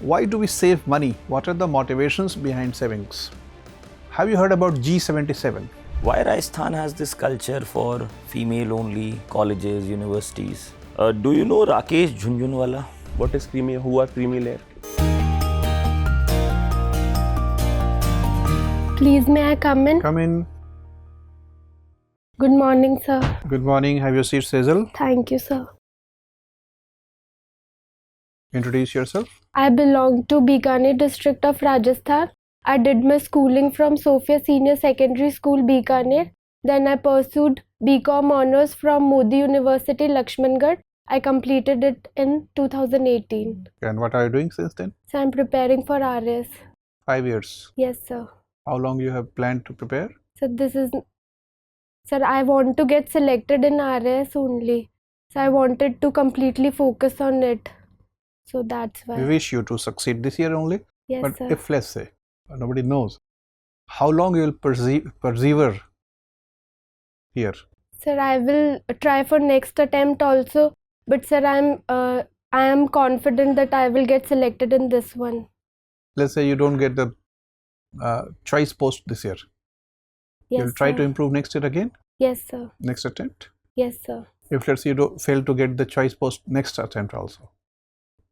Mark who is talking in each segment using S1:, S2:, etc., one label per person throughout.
S1: Why do we save money? What are the motivations behind savings? Have you heard about G77?
S2: Why Rajasthan has this culture for female-only colleges, universities? Do you know 𝐸𝐾𝐒 𝐏𝐫𝐞𝐬?
S3: What is creamy? Who are creamy layer?
S4: Please, may I come in?
S1: Come in.
S4: Good morning, sir.
S1: Good morning. Have your seat, Sejal.
S4: Thank you, sir.
S1: Introduce yourself.
S4: I belong to Bikaner district of Rajasthan. I did my schooling from Sophia Senior Secondary School, Bikaner. Then I pursued BCom Honours from Modi University, Lakshmangarh. I completed it in 2018.
S1: And what are you doing since then?
S4: So I'm preparing for RAS.
S1: 5 years.
S4: Yes, sir.
S1: How long you have planned to prepare?
S4: So Sir, I want to get selected in RAS only. So I wanted to completely focus on it. So that's why.
S1: We wish you to succeed this year only.
S4: Yes,
S1: But
S4: sir.
S1: if, let's say, nobody knows, how long you will persevere here?
S4: Sir, I will try for next attempt also. But sir, I am confident that I will get selected in this one.
S1: Let's say you don't get the choice post this year.
S4: Yes,
S1: You'll try
S4: sir.
S1: to improve next year again?
S4: Yes, sir.
S1: Next attempt?
S4: Yes, sir.
S1: If let's say you don't fail to get the choice post next attempt also.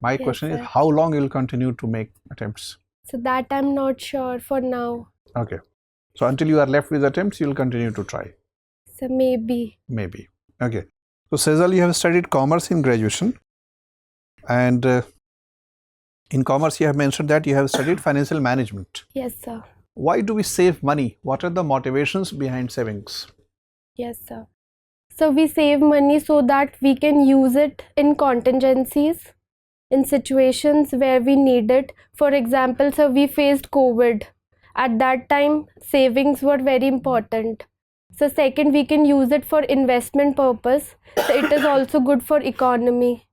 S1: My
S4: Yes,
S1: question is
S4: sir.
S1: how long you will continue to make attempts?
S4: So that I'm not sure for now.
S1: Okay. So until you are left with attempts, you will continue to try.
S4: So maybe.
S1: Maybe. Okay. So Sejal, you have studied commerce in graduation. And in commerce, you have mentioned that you have studied financial management.
S4: Yes, sir.
S1: Why do we save money? What are the motivations behind savings?
S4: Yes, sir. So we save money so that we can use it in contingencies, in situations where we need it. For example, so we faced COVID. At that time, savings were very important. So second, we can use it for investment purpose. So it is also good for economy.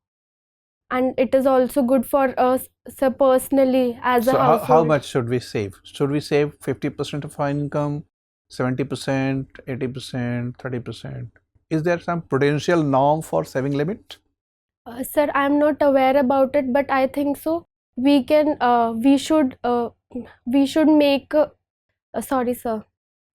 S4: And it is also good for us, so personally, as a
S1: So
S4: household.
S1: how much should we save? Should we save 50% of our income, 70%, 80%, 30%? Is there some prudential norm for saving limit?
S4: Sir, I'm not aware about it, but I think so. We can, we should make, sorry, sir.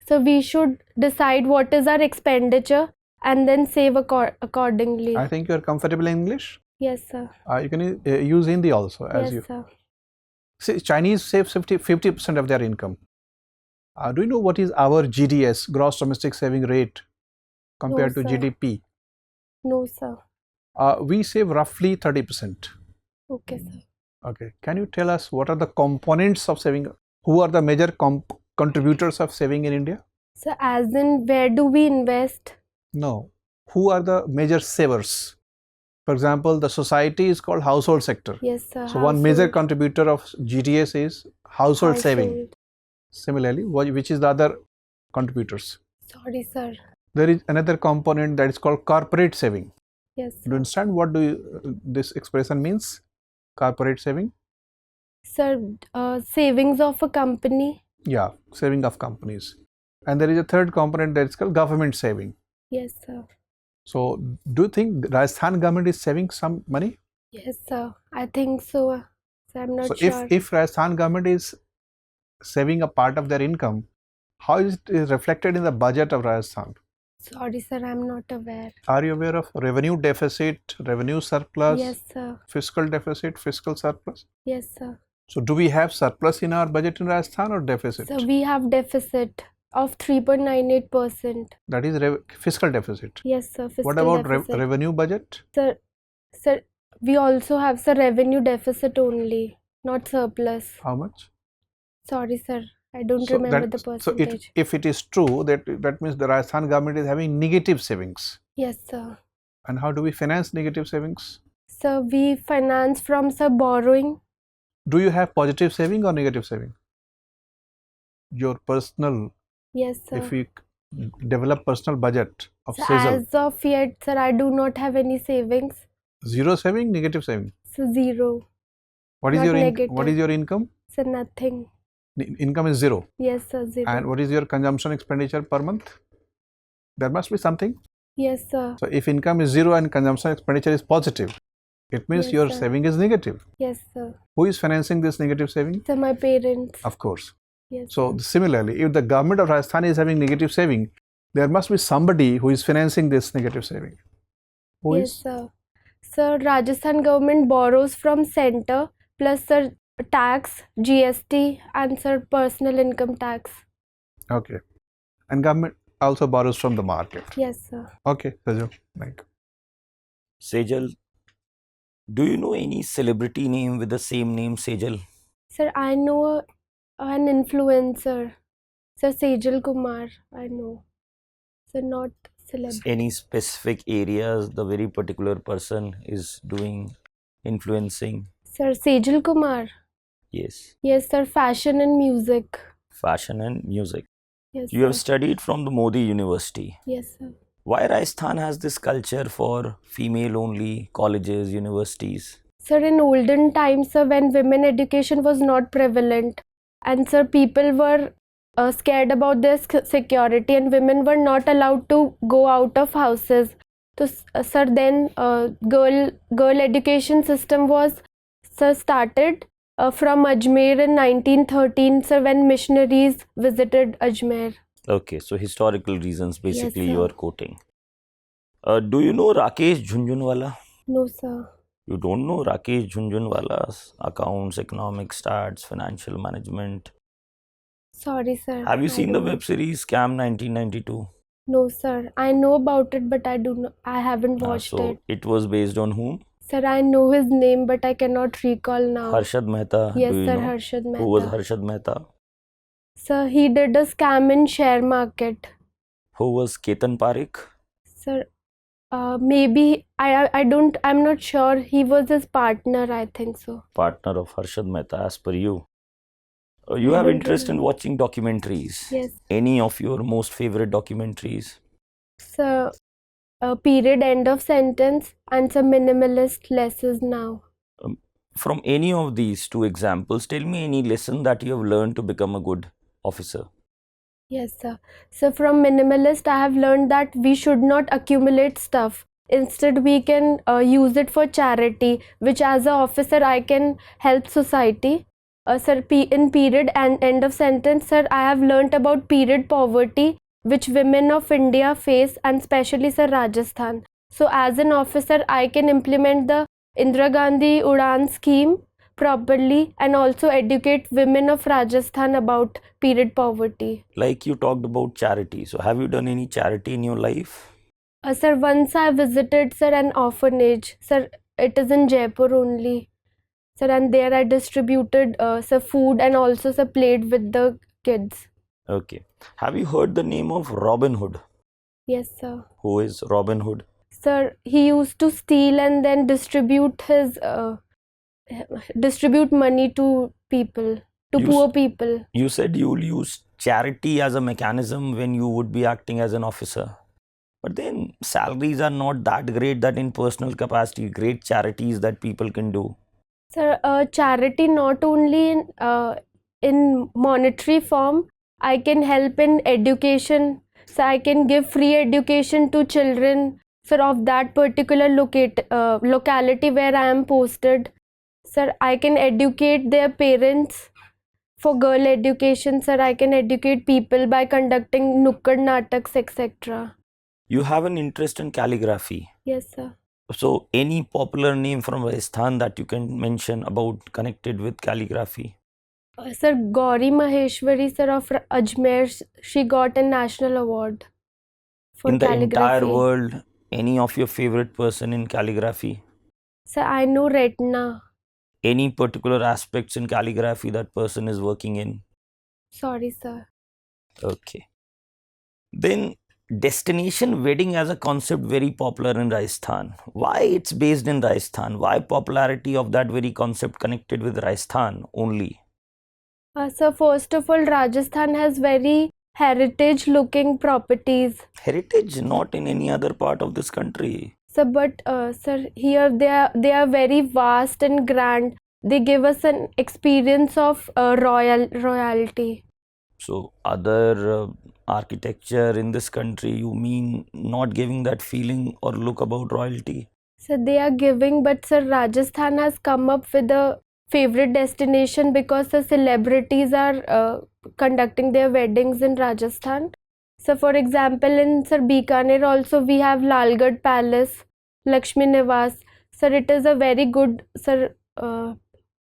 S4: So we should decide what is our expenditure and then save accordingly.
S1: I think you are comfortable in English.
S4: Yes, sir.
S1: You can use Hindi also as
S4: Yes,
S1: you.
S4: sir.
S1: See, Chinese save 50% of their income. Do you know what is our GDS, gross domestic saving rate, compared
S4: No,
S1: to
S4: sir.
S1: GDP?
S4: No, sir.
S1: We save roughly 30%.
S4: Okay, sir.
S1: Okay. Can you tell us what are the components of saving? Who are the major contributors of saving in India?
S4: So as in, where do we invest?
S1: No. Who are the major savers? For example, the society is called household sector.
S4: Yes, sir.
S1: So one major
S4: Household.
S1: contributor of GDS is household saving.
S4: Household.
S1: Similarly, which is the other contributors?
S4: Sorry, sir.
S1: There is another component that is called corporate saving.
S4: Yes,
S1: Do you
S4: sir.
S1: understand what this expression means? Corporate saving?
S4: Sir, savings of a company.
S1: Yeah, saving of companies. And there is a third component that is called government saving.
S4: Yes, sir.
S1: So, do you think Rajasthan government is saving some money?
S4: Yes, sir. I think so. So I'm not
S1: So,
S4: sure.
S1: if Rajasthan government is saving a part of their income, how is it reflected in the budget of Rajasthan?
S4: Sorry, sir. I'm not aware.
S1: Are you aware of revenue deficit, revenue surplus,
S4: Yes, sir.
S1: fiscal deficit, fiscal surplus?
S4: Yes, sir.
S1: So, do we have surplus in our budget in Rajasthan or deficit?
S4: So we have deficit of 3.98%.
S1: That is fiscal deficit.
S4: Yes, sir. Fiscal
S1: What about
S4: deficit.
S1: revenue budget?
S4: Sir, we also have the revenue deficit only, not surplus.
S1: How much?
S4: Sorry, sir. I don't remember the percentage.
S1: If it is true, that means the Rajasthan government is having negative savings.
S4: Yes, sir.
S1: And how do we finance negative savings?
S4: So we finance from borrowing.
S1: Do you have positive saving or negative saving? Your personal,
S4: Yes, sir.
S1: if we develop personal budget of
S4: So
S1: Sejal,
S4: as of yet, sir, I do not have any savings.
S1: zero saving, negative saving.
S4: So zero.
S1: What is
S4: Not
S1: your
S4: negative.
S1: what is your income?
S4: So nothing.
S1: Income is zero.
S4: Yes, sir. Zero.
S1: And what is your consumption expenditure per month? There must be something.
S4: Yes, sir.
S1: So if income is zero and consumption expenditure is positive, It means
S4: Yes,
S1: your
S4: sir.
S1: saving is negative.
S4: Yes, sir.
S1: Who is financing this negative saving?
S4: So my parents.
S1: Of course.
S4: Yes.
S1: So similarly, if the government of Rajasthan is having negative saving, there must be somebody who is financing this negative saving. Who
S4: Yes,
S1: is?
S4: sir. Sir, Rajasthan government borrows from center plus sir tax, GST and sir personal income tax.
S1: Okay. And government also borrows from the market.
S4: Yes, sir.
S1: Okay, Sejal. Thank you.
S2: Sejal, do you know any celebrity name with the same name, Sejal?
S4: Sir, I know an influencer. Sir, Sejal Kumar, I know. Sir, not celebrity.
S2: Any specific areas the very particular person is doing, influencing?
S4: Sir, Sejal Kumar.
S2: Yes.
S4: Yes, sir, fashion and music.
S2: Fashion and music.
S4: Yes,
S2: You have
S4: sir.
S2: studied from the Modi University.
S4: Yes, sir.
S2: Why Rajasthan has this culture for female-only colleges, universities?
S4: Sir, in olden times, sir, when women education was not prevalent, and sir, people were scared about their security, and women were not allowed to go out of houses. So, sir, then girl education system was sir started from Ajmer in 1913, sir, when missionaries visited Ajmer.
S2: Okay, so historical reasons basically
S4: Yes,
S2: you
S4: sir.
S2: are quoting. Do you know 𝐸𝐾𝐒 𝐏𝐫𝐞𝐥𝐢𝐬?
S4: No, sir.
S2: You don't know 𝐸𝐾𝐒 𝐏𝐫𝐞𝐥𝐢𝐬's accounts, economic stats, financial management?
S4: Sorry, sir.
S2: Have you
S4: I
S2: seen the
S4: don't know.
S2: web series Scam 1992?
S4: No, sir. I know about it, but I haven't watched
S2: So
S4: it.
S2: it was based on whom?
S4: Sir, I know his name, but I cannot recall now.
S2: Harshad Mehta.
S4: Yes,
S2: Do you
S4: sir,
S2: know?
S4: Harshad Mehta.
S2: Who was Harshad Mehta?
S4: Sir, he did a scam in share market.
S2: Who was Ketan Parekh?
S4: Sir, maybe I'm not sure. He was his partner, I think so.
S2: Partner of Harshad Mehta, as per you. You
S4: I
S2: have
S4: don't
S2: interest in
S4: remember.
S2: watching documentaries.
S4: Yes.
S2: Any of your most favorite documentaries?
S4: Sir, period end of sentence and some minimalist lessons now.
S2: From any of these two examples, tell me any lesson that you have learned to become a good officer.
S4: Yes, sir. So from minimalist, I have learned that we should not accumulate stuff. Instead, we can use it for charity, which as an officer, I can help society. Sir, in period and end of sentence, sir, I have learned about period poverty, which women of India face, and especially, sir, Rajasthan. So as an officer, I can implement the Indira Gandhi Udan scheme properly and also educate women of Rajasthan about period poverty.
S2: Like you talked about charity. So have you done any charity in your life?
S4: Sir, once I visited, sir, an orphanage. Sir, it is in Jaipur only. Sir, and there I distributed sir, food and also sir, played with the kids.
S2: Okay. Have you heard the name of Robin Hood?
S4: Yes, sir.
S2: Who is Robin Hood?
S4: Sir, he used to steal and then distribute money to people, to
S2: You
S4: poor people.
S2: You said you will use charity as a mechanism when you would be acting as an officer. But then salaries are not that great that in personal capacity, great charities that people can do.
S4: Sir, charity not only in monetary form, I can help in education. So I can give free education to children, sir, of that particular locality where I am posted. Sir, I can educate their parents for girl education. Sir, I can educate people by conducting nukkad nataks, etc.
S2: You have an interest in calligraphy.
S4: Yes, sir.
S2: So any popular name from Rajasthan that you can mention about connected with calligraphy?
S4: Sir, Gauri Maheshwari, sir, of Ajmer, she got a national award for
S2: In the
S4: calligraphy.
S2: entire world, any of your favorite person in calligraphy?
S4: Sir, I know Retina.
S2: Any particular aspects in calligraphy that person is working in?
S4: Sorry, sir.
S2: Okay. Then destination wedding as a concept very popular in Rajasthan. Why it's based in Rajasthan? Why popularity of that very concept connected with Rajasthan only?
S4: Sir, first of all, Rajasthan has very heritage looking properties.
S2: Heritage not in any other part of this country.
S4: Sir, but sir, here they are very vast and grand. They give us an experience of royalty.
S2: So other architecture in this country, you mean not giving that feeling or look about royalty?
S4: So they are giving, but sir, Rajasthan has come up with a favorite destination because the celebrities are conducting their weddings in Rajasthan. So for example, in Sir Bikaner also we have Lalgarh Palace, Lakshmi Niwas. Sir, it is a very good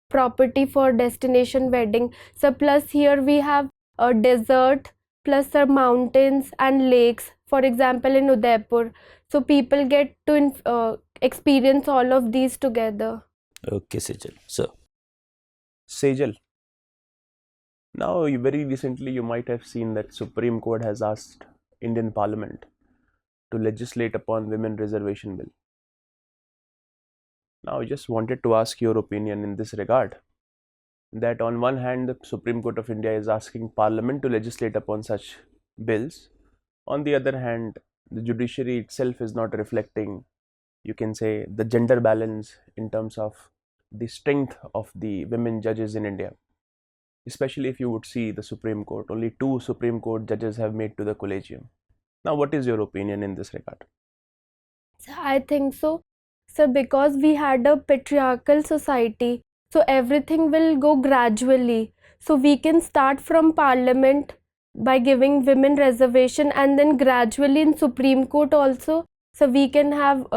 S4: property for destination wedding. So plus here we have a desert, plus sir mountains and lakes. For example, in Udaipur, so people get to experience all of these together.
S2: Okay, Sejal. So,
S3: Sejal. Now, very recently, you might have seen that Supreme Court has asked Indian Parliament to legislate upon women reservation bill. Now, I just wanted to ask your opinion in this regard. That on one hand, the Supreme Court of India is asking Parliament to legislate upon such bills. On the other hand, the judiciary itself is not reflecting, you can say, the gender balance in terms of the strength of the women judges in India. Especially if you would see the Supreme Court, only 2 Supreme Court judges have made to the collegium. Now, what is your opinion in this regard?
S4: I think so. So because we had a patriarchal society, so everything will go gradually. So we can start from Parliament by giving women reservation, and then gradually in Supreme Court also. So we can have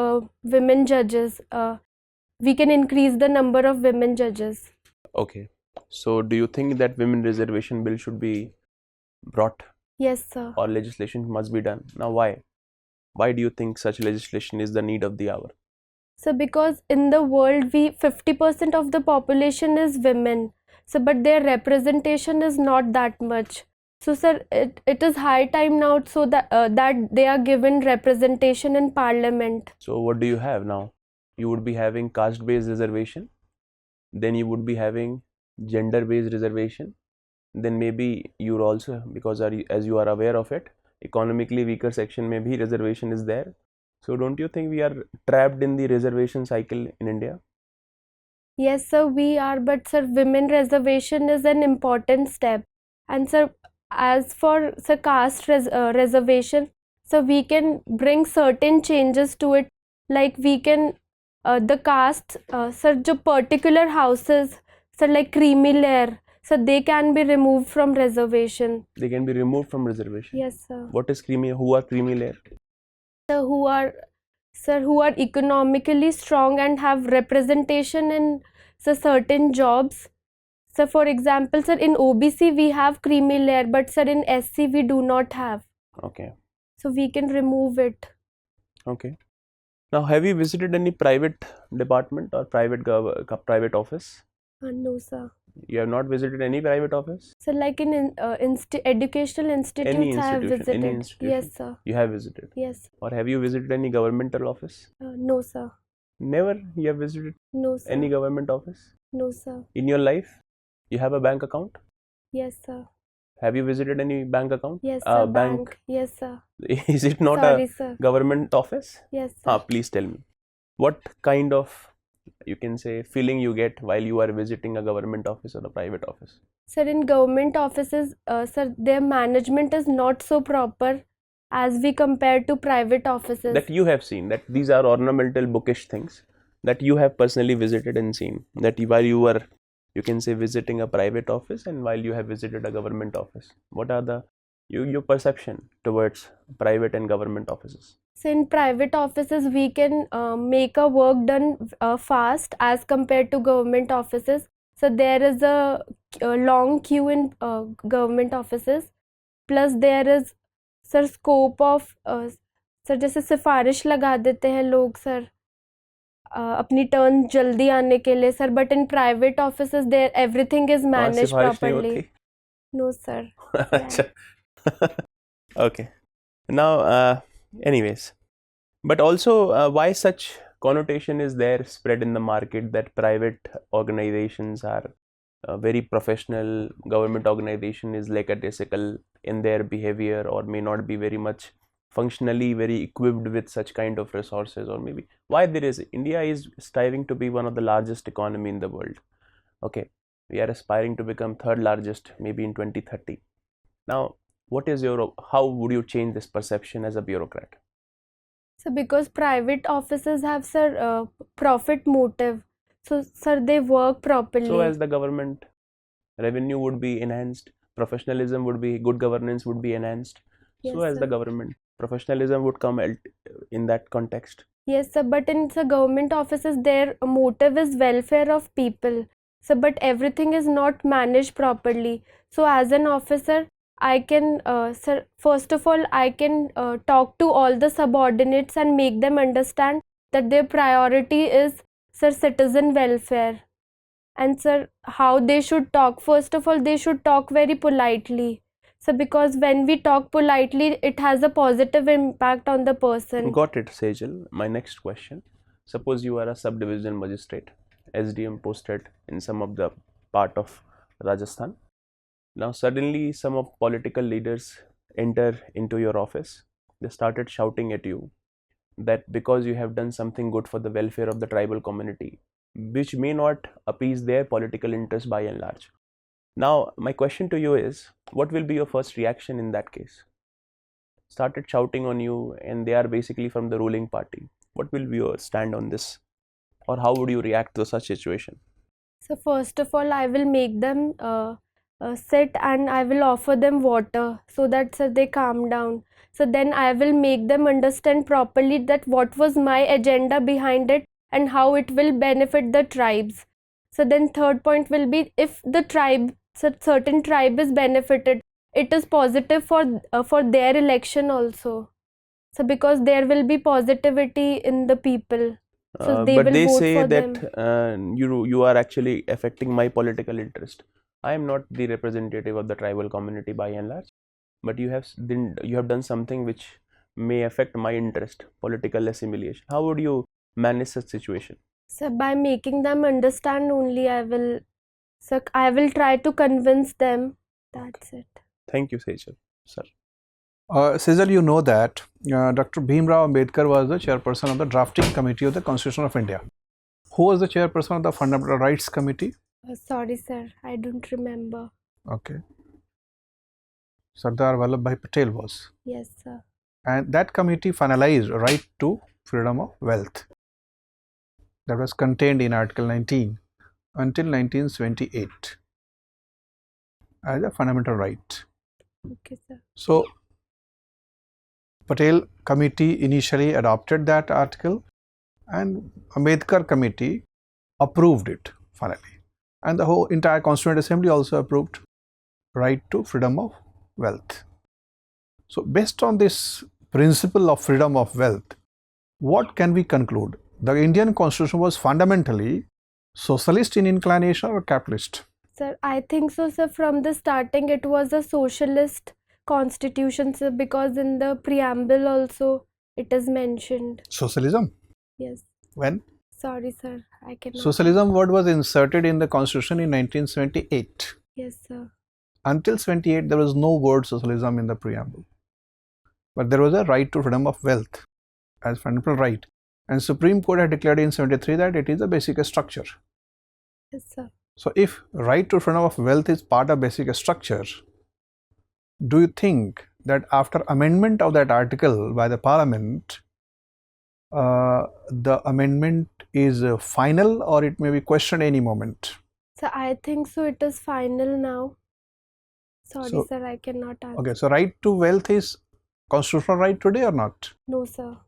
S4: women judges. We can increase the number of women judges.
S3: Okay. So, do you think that women reservation bill should be brought
S4: Yes, sir.
S3: or legislation must be done? Now, why? Why do you think such legislation is the need of the hour?
S4: So because in the world 50% of the population is women. So but their representation is not that much. So sir, it is high time now so that that they are given representation in Parliament.
S3: So, what do you have now? You would be having caste-based reservation, then you would be having gender-based reservation, then maybe you're also, because as you are aware of it, economically weaker section maybe reservation is there. So don't you think we are trapped in the reservation cycle in India?
S4: Yes sir, we are, but sir, women reservation is an important step. And sir, as for sir caste reservation, so we can bring certain changes to it, like we can the caste sir, jo particular houses, sir, like creamy layer, so they can be removed from reservation.
S3: They can be removed from reservation.
S4: Yes sir.
S3: What is creamy? Who are creamy layer?
S4: Sir, who are economically strong and have representation in certain jobs. So for example, sir, in OBC we have creamy layer, but sir, in SC we do not have.
S3: Okay.
S4: So we can remove it.
S3: Okay. Now, have you visited any private department or private office?
S4: No sir.
S3: You have not visited any private office?
S4: So like in educational institutes I have visited.
S3: Any institution?
S4: Yes sir.
S3: You have visited?
S4: Yes.
S3: Or have you visited any governmental office?
S4: No sir.
S3: Never you have visited
S4: No sir.
S3: any government office?
S4: No sir.
S3: In your life, you have a bank account?
S4: Yes sir.
S3: Have you visited any bank account?
S4: Yes sir. Bank. Yes sir.
S3: Is it not
S4: Sorry,
S3: a
S4: sir.
S3: government office?
S4: Yes sir.
S3: Please tell me. What kind of, you can say, feeling you get while you are visiting a government office or a private office?
S4: Sir, in government offices, sir, their management is not so proper as we compare to private offices.
S3: That you have seen, that these are ornamental bookish things that you have personally visited and seen, that while you were, you can say, visiting a private office and while you have visited a government office. What are the your perception towards private and government offices?
S4: So in private offices, we can make a work done fast as compared to government offices. So there is a long queue in government offices. Plus there is sir scope of sir जैसे सिफारिश लगा देते हैं लोग sir अपनी turn जल्दी आने के लिए sir, but in private offices there everything is managed properly. No sir.
S3: अच्छा. Okay. Now, anyways, but also why such connotation is there spread in the market that private organizations are very professional, government organization is lackadaisical in their behavior or may not be very much functionally very equipped with such kind of resources, or maybe why there is. India is striving to be one of the largest economy in the world. Okay, we are aspiring to become third largest maybe in 2030. Now, what is how would you change this perception as a bureaucrat?
S4: So because private offices have, sir, profit motive. So, sir, they work properly.
S3: So as the government, revenue would be enhanced, professionalism would be, good governance would be enhanced. So
S4: Yes,
S3: as
S4: sir.
S3: the government, professionalism would come in that context.
S4: Yes, sir, but in the government offices, their motive is welfare of people. So, but everything is not managed properly. So, as an officer, I can, sir, first of all, I can talk to all the subordinates and make them understand that their priority is, sir, citizen welfare. And, sir, how they should talk. First of all, they should talk very politely. So, because when we talk politely, it has a positive impact on the person.
S3: Got it, Sejal. My next question. Suppose you are a subdivision magistrate, SDM posted in some of the part of Rajasthan. Now suddenly some of political leaders enter into your office. They started shouting at you that because you have done something good for the welfare of the tribal community, which may not appease their political interest by and large. Now my question to you is, what will be your first reaction in that case? Started shouting on you and they are basically from the ruling party. What will be your stand on this, or how would you react to such situation?
S4: So first of all, I will make them sit and I will offer them water so that, sir, they calm down. So then I will make them understand properly that what was my agenda behind it and how it will benefit the tribes. So then third point will be, if the tribe, certain tribe is benefited, it is positive for their election also. So because there will be positivity in the people. So they
S3: but
S4: will
S3: they
S4: vote
S3: say
S4: for
S3: that you are actually affecting my political interest. I am not the representative of the tribal community by and large, but you have done something which may affect my interest, political assimilation. How would you manage such situation?
S4: So by making them understand only, I will try to convince them. That's it.
S3: Thank you, Sejal, sir.
S1: Sejal, you know that Dr. Bhimrao Ambedkar was the chairperson of the drafting committee of the Constitution of India. Who was the chairperson of the Fundamental Rights Committee?
S4: Sorry, sir, I don't remember.
S1: Okay. Sardar Vallabhbhai Patel was.
S4: Yes, sir.
S1: And that committee finalized right to freedom of wealth. That was contained in Article 19 until 1978 as a fundamental right.
S4: Okay, sir.
S1: So, Patel committee initially adopted that article and Ambedkar committee approved it finally. And the whole entire Constituent Assembly also approved right to freedom of wealth. So, based on this principle of freedom of wealth, what can we conclude? The Indian Constitution was fundamentally socialist in inclination or capitalist?
S4: Sir, I think so, sir. From the starting, it was a socialist constitution, sir, because in the preamble also it is mentioned.
S1: Socialism?
S4: Yes.
S1: When?
S4: Sorry, sir, I cannot.
S1: Socialism word was inserted in the Constitution in 1978.
S4: Yes, sir.
S1: Until 78, there was no word socialism in the preamble. But there was a right to freedom of wealth as fundamental right. And Supreme Court had declared in 73 that it is a basic structure.
S4: Yes, sir.
S1: So if right to freedom of wealth is part of basic structure, do you think that after amendment of that article by the Parliament, the amendment is final or it may be questioned any moment?
S4: So I think so, it is final now. Sorry,
S1: So-
S4: sir, I cannot answer.
S1: Okay, so right to wealth is constitutional right today or not?
S4: No, sir.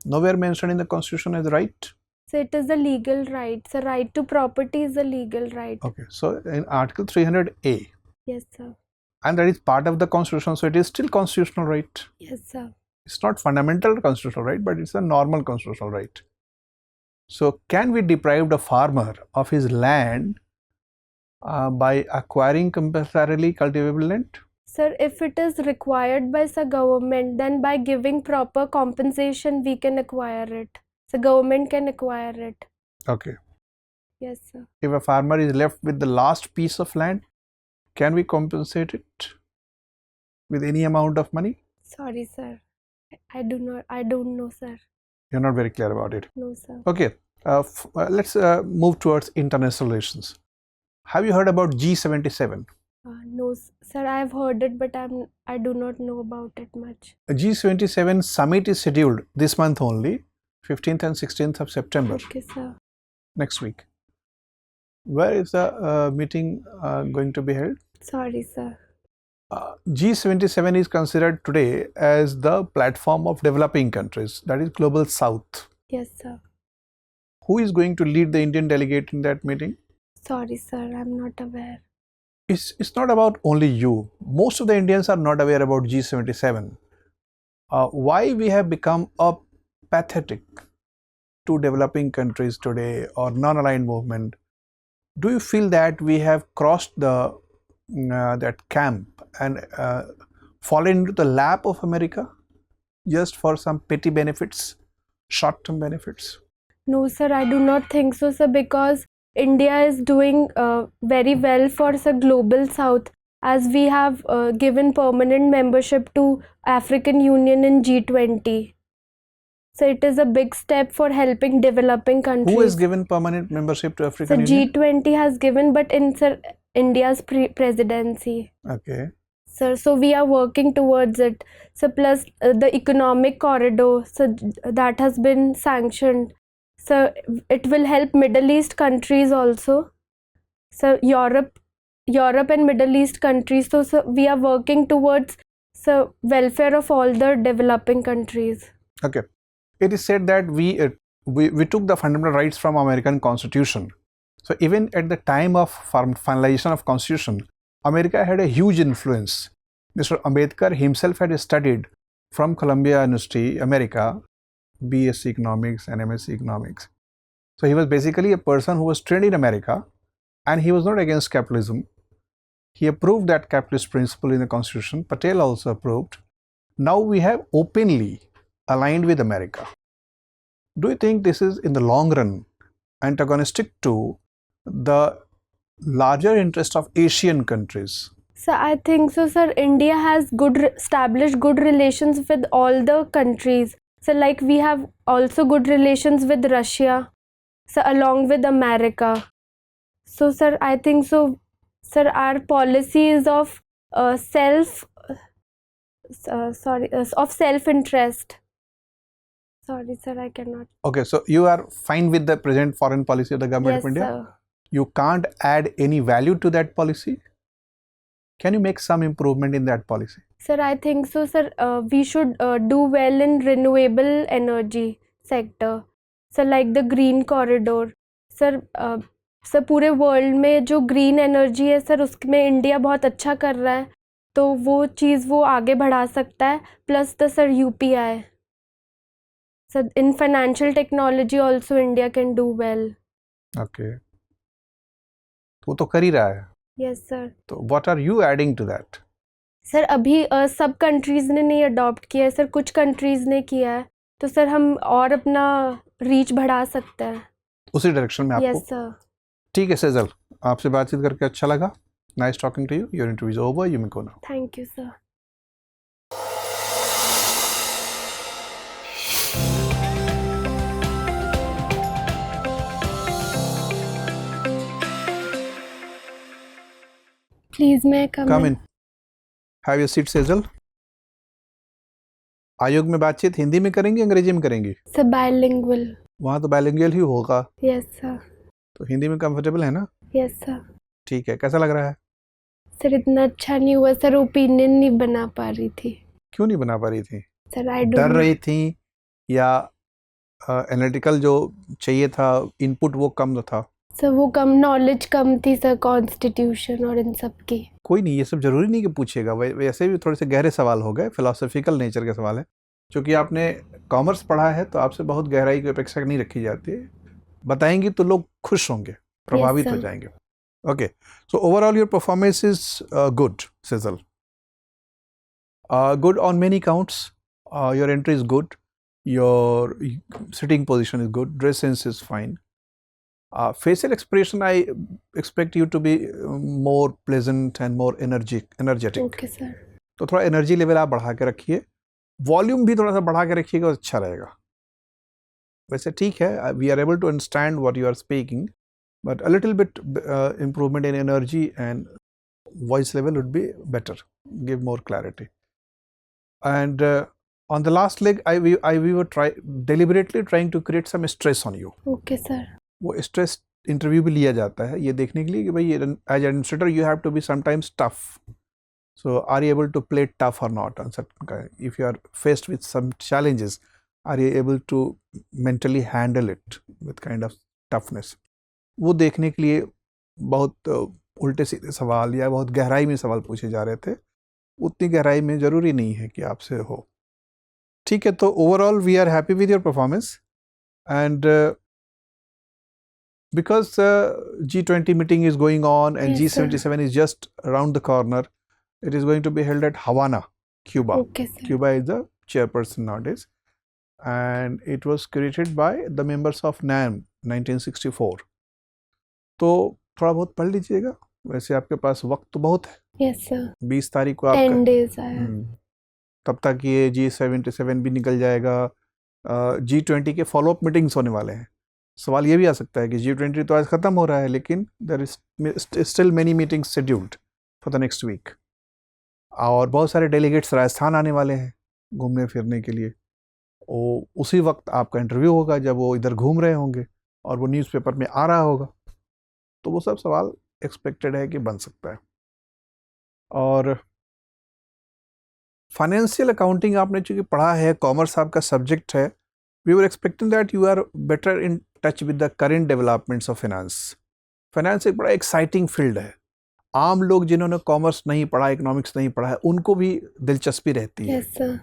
S1: Nowhere mentioned in the Constitution as right.
S4: So it is a legal right. So right to property is a legal right.
S1: Okay, so in Article 300A,
S4: Yes, sir.
S1: and that is part of the Constitution, so it is still constitutional right.
S4: Yes, sir.
S1: It's not fundamental constitutional right, but it's a normal constitutional right. So can we deprive the farmer of his land by acquiring compulsorily cultivable land?
S4: Sir, if it is required by the government, then by giving proper compensation, we can acquire it. The government can acquire it.
S1: Okay.
S4: Yes, sir.
S1: If a farmer is left with the last piece of land, can we compensate it with any amount of money?
S4: Sorry, sir. I don't know, sir.
S1: You're not very clear about it.
S4: No, sir.
S1: Okay, let's move towards international relations. Have you heard about G77?
S4: No, sir, I've heard it, but I do not know about it much.
S1: A G77 summit is scheduled this month only, 15th and 16th of September,
S4: Okay, sir.
S1: next week. Where is the meeting going to be held?
S4: Sorry, sir.
S1: G77 is considered today as the platform of developing countries, that is Global South.
S4: Yes, sir.
S1: Who is going to lead the Indian delegate in that meeting?
S4: Sorry, sir, I'm not aware.
S1: It's not about only you. Most of the Indians are not aware about G77. Why we have become apathetic to developing countries today or non-aligned movement? Do you feel that we have crossed the that camp and fallen into the lap of America just for some petty benefits, short-term benefits?
S4: No, sir, I do not think so, sir, because India is doing very well for the Global South, as we have given permanent membership to African Union in G20. So it is a big step for helping developing countries.
S1: Who has given permanent membership to African
S4: So
S1: Union?
S4: G20 has given, but in India's presidency.
S1: Okay.
S4: Sir, so we are working towards it. So plus the economic corridor, so that has been sanctioned. So it will help Middle East countries also. So Europe and Middle East countries. So we are working towards the welfare of all the developing countries.
S1: Okay. It is said that we took the fundamental rights from American Constitution. So even at the time of finalization of Constitution, America had a huge influence. Mr. Ambedkar himself had studied from Columbia University, America, BSc Economics and MSc Economics. So he was basically a person who was trained in America, and he was not against capitalism. He approved that capitalist principle in the Constitution. Patel also approved. Now we have openly aligned with America. Do you think this is in the long run antagonistic to the larger interest of Asian countries?
S4: So I think so, sir. India has established good relations with all the countries. So like we have also good relations with Russia, so along with America. So sir, I think so, sir, our policy is of self-interest. Sorry, sir, I cannot.
S1: Okay, so you are fine with the present foreign policy of the government
S4: Yes,
S1: of India?
S4: sir.
S1: You can't add any value to that policy? Can you make some improvement in that policy?
S4: Sir, I think so, sir. We should do well in renewable energy sector. So like the green corridor. Sir, sir पूरे world में जो green energy है sir उसमें India बहुत अच्छा कर रहा है, तो वो चीज़ वो आगे बढ़ा सकता है. Plus the sir UPI. Sir in financial technology also India can do well.
S1: Okay, वो तो कर ही रहा है.
S4: Yes sir.
S1: तो what are you adding to that?
S4: Sir अभी सब कंट्रीज़ ने नहीं अडॉप्ट किया है सर, कुछ कंट्रीज़ ने किया है, तो सर हम और अपना रीच बढ़ा सकते हैं
S1: उसी डायरेक्शन में आपको.
S4: Yes sir.
S1: ठीक है सेजल, आपसे बातचीत करके अच्छा लगा. Nice talking to you. Your interview is over. You may go now.
S4: Thank you sir. Please may
S1: come in. Have your seat Sejal. आयोग में बातचीत हिंदी में करेंगे, अंग्रेजी में करेंगे?
S4: Sir bilingual.
S1: वहाँ तो बायलिंगुअल ही होगा.
S4: Yes sir.
S1: तो हिंदी में कंफर्टेबल है ना?
S4: Yes sir.
S1: ठीक है. कैसा लग रहा है?
S4: सर इतना अच्छा नहीं हुआ सर, ओपिनियन नहीं बना पा रही थी.
S1: क्यों नहीं बना पा रही थी?
S4: सर आई
S1: डर रही थी या एनालिटिकल जो चाहिए था इनपुट वो कम था?
S4: सर वो कम नॉलेज कम थी सर, कॉन्स्टिट्यूशन और इन सब की.
S1: कोई नहीं, ये सब जरूरी नहीं कि पूछेगा. वैसे भी थोड़े से गहरे सवाल हो गए, फिलोसफिकल नेचर के सवाल है. क्योंकि आपने कॉमर्स पढ़ा है तो आपसे बहुत गहराई की अपेक्षा नहीं रखी जाती है. बताएंगी तो लोग खुश होंगे, प्रभावित हो जाएंगे. Okay, so overall your performance is good Sejal. Good on many counts. Your entry is good. Your sitting position is good. Dress sense is fine. Facial expression, I expect you to be more pleasant and more energetic.
S4: Okay sir.
S1: तो थोड़ा energy level आप बढ़ा के रखिए. Volume भी थोड़ा सा बढ़ा के रखिएगा, अच्छा रहेगा. वैसे ठीक है, we are able to understand what you are speaking, but a little bit improvement in energy and voice level would be better, give more clarity. And on the last leg, we were deliberately trying to create some stress on you.
S4: Okay, sir.
S1: वो stress interview भी लिया जाता है ये देखने के लिए कि भाई as administrator you have to be sometimes tough. So are you able to play tough or not on certain kind? If you are faced with some challenges, are you able to mentally handle it with kind of toughness? वो देखने के लिए बहुत उल्टे सीधे सवाल या बहुत गहराई में सवाल पूछे जा रहे थे. उतनी गहराई में ज़रूरी नहीं है कि आपसे हो. ठीक है, तो overall we are happy with your performance and because G20 meeting is going on and
S4: Yes, sir.
S1: G77 is just around the corner. It is going to be held at Havana, Cuba.
S4: Okay, sir.
S1: Cuba is the chairperson nowadays, and it was created by the members of NAM 1964. तो थोड़ा बहुत पढ़ लीजिएगा. वैसे आपके पास वक्त तो बहुत है.
S4: Yes, sir.
S1: 20 तारीख को
S4: 10
S1: आपका
S4: days आया.
S1: तब तक ये G77 भी निकल जाएगा. G20 के फॉलोअप मीटिंग्स होने वाले हैं. सवाल ये भी आ सकता है कि G20 तो आज ख़त्म हो रहा है लेकिन there is still many meetings scheduled for the next week. और बहुत सारे डेलीगेट्स राजस्थान आने वाले हैं घूमने फिरने के लिए. उसी वक्त आपका इंटरव्यू होगा जब वो इधर घूम रहे होंगे और वो न्यूज़पेपर में आ रहा होगा. तो वो सब सवाल एक्सपेक्टेड है कि बन सकता है. और फाइनेंशियल अकाउंटिंग आपने चूँकि पढ़ा है, कॉमर्स आपका सब्जेक्ट है, we were expecting that you are better in touch with the current developments of finance. Finance एक बड़ा एक्साइटिंग फील्ड है. आम लोग जिन्होंने कॉमर्स नहीं पढ़ा, इकोनॉमिक्स नहीं पढ़ा है, उनको भी दिलचस्पी रहती है.
S4: Yes, sir.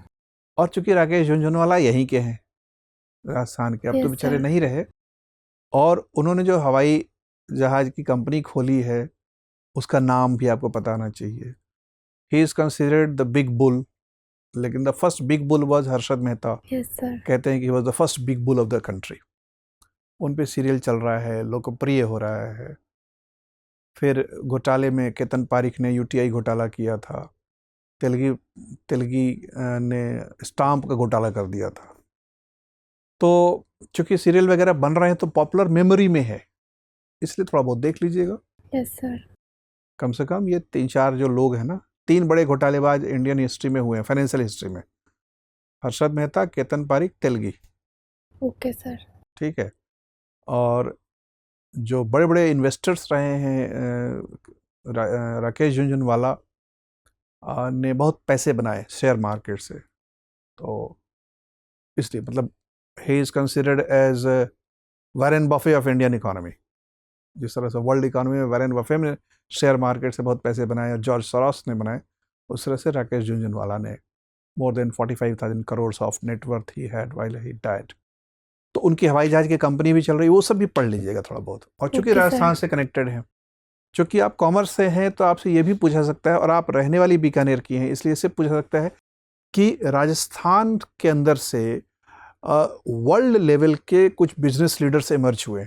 S1: और चूंकि राकेश झुनझुनवाला यहीं के हैं, राजस्थान के, अब तो
S4: Yes,
S1: बेचारे
S4: sir.
S1: नहीं रहे. और उन्होंने जो हवाई जहाज की कंपनी खोली है उसका नाम भी आपको पता होना चाहिए. He is considered the big bull, लेकिन the first big bull was Harshad Mehta.
S4: Yes, sir.
S1: कहते हैं कि he was the first big bull of the country. उन पे सीरियल चल रहा है, लोकप्रिय हो रहा है. फिर घोटाले में केतन पारिक ने यूटीआई घोटाला किया था. तेलगी ने स्टाम्प का घोटाला कर दिया था. तो चूंकि सीरियल वगैरह बन रहे हैं तो पॉपुलर मेमोरी में है, इसलिए थोड़ा बहुत देख लीजिएगा.
S4: Yes, sir.
S1: कम से कम ये 3-4 जो लोग हैं ना, 3 बड़े घोटालेबाज इंडियन हिस्ट्री में हुए हैं, फाइनेंशियल हिस्ट्री में. हर्षद मेहता, केतन पारिक, तेलगी.
S4: Okay, sir.
S1: ठीक है. और जो बड़े बड़े इन्वेस्टर्स रहे हैं, राकेश झुनझुनवाला ने बहुत पैसे बनाए शेयर मार्केट से. तो इसलिए मतलब he is considered as Warren Buffett of Indian economy. जिस तरह से वर्ल्ड इकोनॉमी में वॉरेन बफे ने शेयर मार्केट से बहुत पैसे बनाए और जॉर्ज सोरोस ने बनाए, उस तरह से राकेश झुनझुनवाला ने more than 45,000 crore of net worth he had while he died. तो उनकी हवाई जहाज की कंपनी भी चल रही है, वो सब भी पढ़ लीजिएगा थोड़ा बहुत. और चूंकि
S4: Okay, sir.
S1: राजस्थान से कनेक्टेड है, चूंकि आप कॉमर्स से हैं, तो आपसे ये भी पूछा सकता है, और आप रहने वाली बीकानेर की हैं, इसलिए इससे पूछा सकता है कि राजस्थान के अंदर से वर्ल्ड लेवल के कुछ बिजनेस लीडर्स इमर्ज हुए.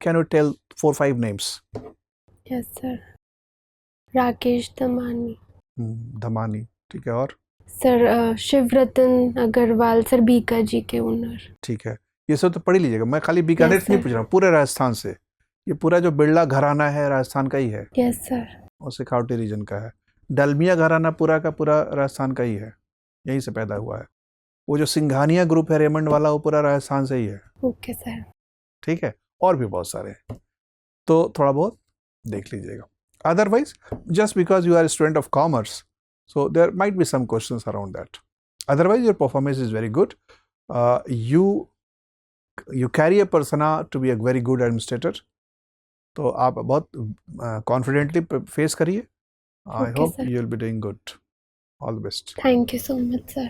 S1: Can you tell 4-5 names?
S4: Yes, sir. Rakesh Damani.
S1: Damani, ठीक है. और
S4: sir Shivratan Agarwal, sir Bikaji के ओनर.
S1: ठीक है, ये सब तो पढ़ ही लीजिएगा. मैं खाली बीकानेर
S4: Yes,
S1: से नहीं
S4: sir.
S1: पूछ रहा हूँ, पूरे राजस्थान से. ये पूरा जो बिरला घराना है राजस्थान का ही है,
S4: Yes, sir.
S1: और शेखावटी रीजन का है. डलमिया घराना पूरा का पूरा राजस्थान का ही है, यहीं से पैदा हुआ है. वो जो सिंघानिया ग्रुप है रेमंड वाला, वो पूरा राजस्थान से ही है.
S4: Okay, sir.
S1: ठीक है, और भी बहुत सारे हैं, तो थोड़ा बहुत देख लीजिएगा. Otherwise just because you are student of commerce, so there might be some questions around that. Otherwise your performance is very good. You carry a persona to be a very good administrator. तो आप बहुत confidently face करिए. I
S4: Okay,
S1: hope
S4: sir.
S1: you will be doing good. All the best.
S4: Thank you so much, sir.